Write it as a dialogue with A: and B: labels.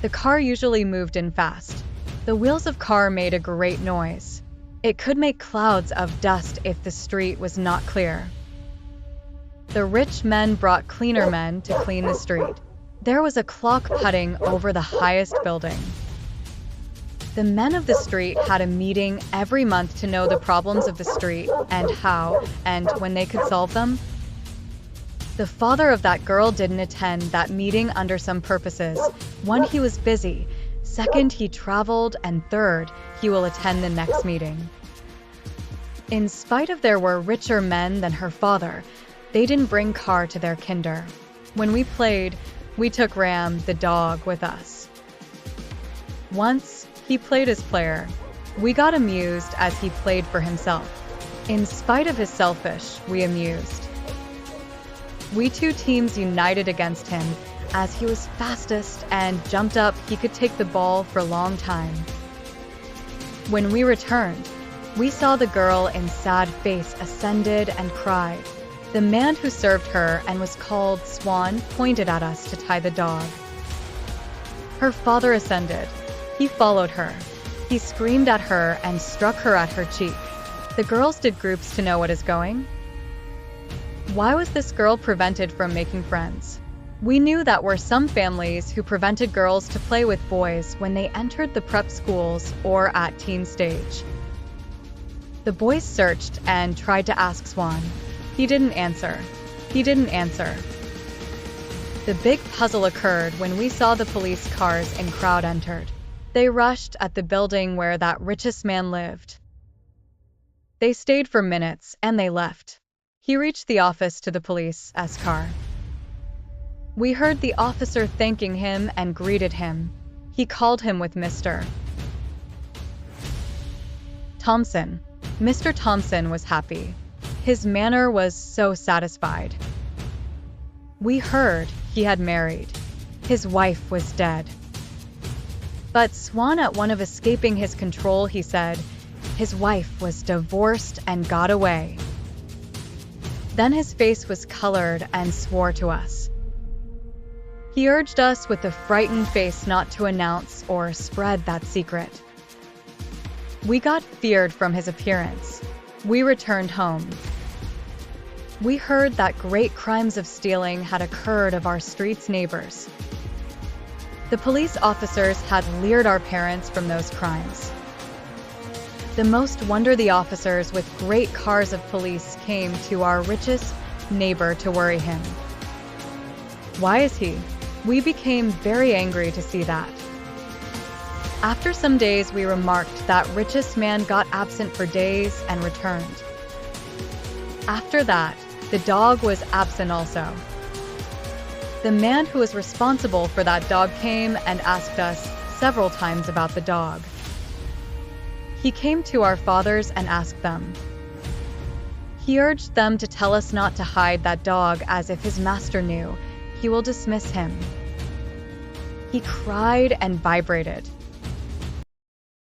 A: The car usually moved in fast. The wheels of car made a great noise. It could make clouds of dust if the street was not clear. The rich men brought cleaner men to clean the street. There was a clock putting over the highest building. The men of the street had a meeting every month to know the problems of the street and how and when they could solve them. The father of that girl didn't attend that meeting under some purposes. One, he was busy. Second, he traveled. And third, he will attend the next meeting. In spite of there were richer men than her father, they didn't bring car to their kinder. When we played, we took Ram, the dog, with us. Once, he played as player. We got amused as he played for himself. In spite of his selfish, we amused. We two teams united against him. As he was fastest and jumped up, he could take the ball for a long time. When we returned, we saw the girl in sad face ascended and cried. The man who served her and was called Swan pointed at us to tie the dog. Her father ascended. He followed her. He screamed at her and struck her at her cheek. The girls did groups to know what is going. Why was this girl prevented from making friends? We knew that were some families who prevented girls to play with boys when they entered the prep schools or at teen stage. The boys searched and tried to ask Swan. He didn't answer. He didn't answer. The big puzzle occurred when we saw the police cars and crowd entered. They rushed at the building where that richest man lived. They stayed for minutes and they left. He reached the office to the police car. We heard the officer thanking him and greeted him. He called him with Mr. Thompson. Mr. Thompson was happy. His manner was so satisfied. We heard he had married. His wife was dead. But Swan, at one of escaping his control, he said his wife was divorced and got away. Then his face was colored and swore to us. He urged us with a frightened face not to announce or spread that secret. We got feared from his appearance. We returned home. We heard that great crimes of stealing had occurred of our street's neighbors. The police officers had leered our parents from those crimes. The most wonder the officers with great cars of police came to our richest neighbor to worry him. Why is he? We became very angry to see that. After some days, we remarked that richest man got absent for days and returned. After that, the dog was absent also. The man who was responsible for that dog came and asked us several times about the dog. He came to our fathers and asked them. He urged them to tell us not to hide that dog, as if his master knew, he will dismiss him. He cried and vibrated.